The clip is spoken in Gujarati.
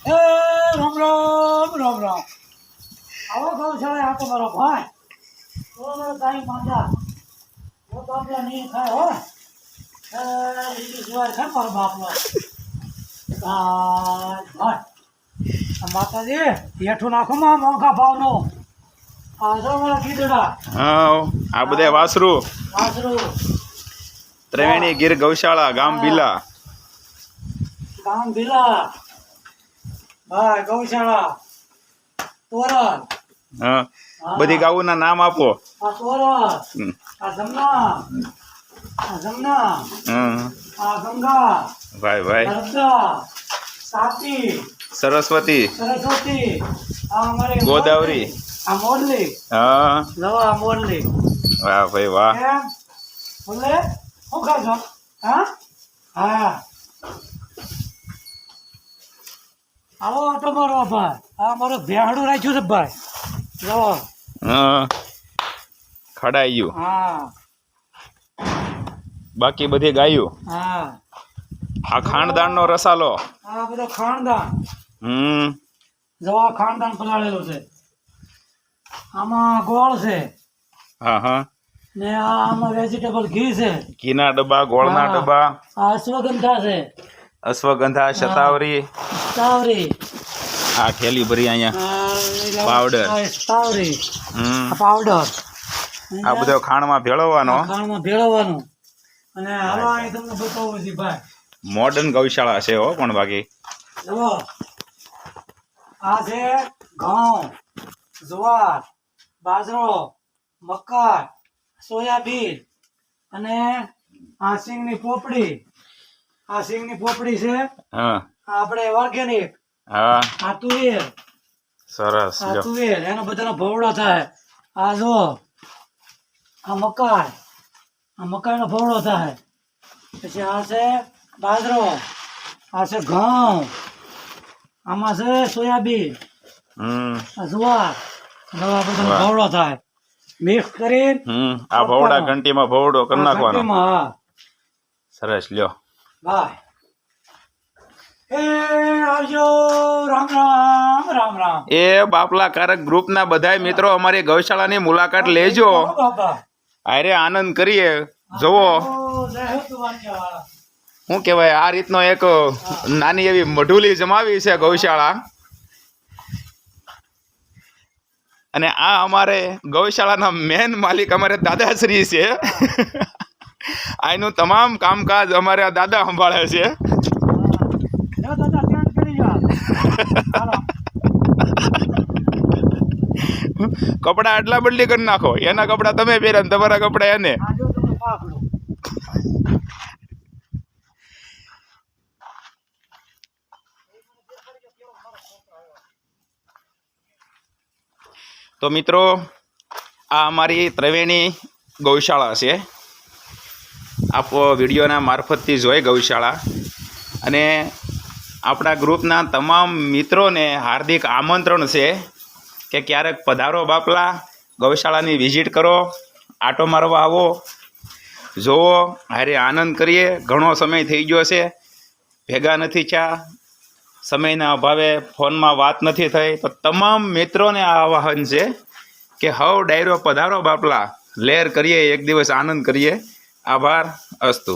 એ રામ રામ રામ રામ. આવો ગૌશાળા આ તો મારો ભાઈ. થોડો ટાઈમ માંગા. वो तो अपना नहीं खाए हो ईश्वर खा पर बापलो माता जी येठू नाखो માં મોંઘા ભાવનો આજો કીધડા હા આ બધે વાસરું વાસરું ત્રિવેણી ગીર ગૌશાળા ગામ ભીલા ભાઈ ગૌશાળા તોરણ હા બધી ગાઉના નામ આપો આ તોરણ આ જમના આ ગંગા ભાઈ ભાઈ નર્મદા તાપી સરસ્વતી આ અમારે ગોદાવરી આ મોરલી હા લવા મોરલી વાહ ભાઈ વાહ કેમ બોલે શું ખાશો હા હા આવો ઓટો મારો ભાઈ આ મારો ભેહાડું રાખ્યું છે ભાઈ લવો હા ખડાઈ ગયું હા બાકી બધી ગાયું હા આ ખાનદાન નો રસાલો આ બધો ખાનદાન જવા ખાનદાન પલાળેલું છે આમાં ગોળ છે હા હા ને આમાં વેજીટેબલ ઘી છે ઘીના ડબ્બા ગોળના ડબ્બા આ અશ્વગંધા છે અશ્વગંધા શતાવરી તાવરી આ થેલી ભરી અહીંયા પાવડર તાવરી પાવડર આ બધો ખાણમાં ભેળવવાનો ખાણમાં ભેળવવાનું અને હાલો અહીં તમને બતાવું છે ભાઈ મોડર્ન ગૌશાળા છે હો પણ બાકી જુઓ આ છે ઘઉં જુવાર બાજરો મકા સોયાબીન અને આ સિંગની પોપડી છે હા આપણે ઓર્ગેનિક હા આ તુવેર સરસ આ લ્યો તુવેર એનો બધાનો ભવડો થાય આ જો આ મકાઈનો ભવડો થાય પછી આ છે બાજરો આ છે ઘઉં આમાં છે સોયાબીન આ જુવાર આ બધાનો ભવડો થાય મિક્સ કરીને આ ભવડા ઘંટીમાં ભવડો કરી નાખવાનો હા સરસ લ્યો બાય એ આવજો રામ રામ રામ રામ એ બાપલા કારક ગ્રુપના બધાય મિત્રો અમારી ગૌશાળાની મુલાકાત લેજો બાબા અરે આનંદ કરીએ જોવો શું કહેવાય આ રીતનો એક નાની એવી મઢુલી જમાવી છે ગૌશાળા અને આ અમારે ગૌશાળાના મેન માલિક અમારે દાદાશ્રી છે આનું તમામ કામકાજ અમારે દાદા સંભાળે છે કપડા આટલા બદલી કરી નાખો એના કપડા તમે પહેર્યા તમારા કપડા એને તો મિત્રો આ અમારી ત્રિવેણી ગૌશાળા છે આપ વિડીયોના મારફતથી જોઈ ગૌશાળા અને આપણા ગ્રુપના તમામ મિત્રોને હાર્દિક આમંત્રણ છે કે ક્યારેક પધારો બાપલા ગૌશાળાની વિઝિટ કરો આટો મારવા આવો જોવો હારે આનંદ કરીએ ઘણો સમય થઈ ગયો છે ભેગા નથી થયા સમયના અભાવે ફોનમાં વાત નથી થઈ તો તમામ મિત્રોને આ આહ્વાન છે કે હવ ડાયરો પધારો બાપલા લહેર કરીએ એક દિવસ આનંદ કરીએ આભાર અસ્તુ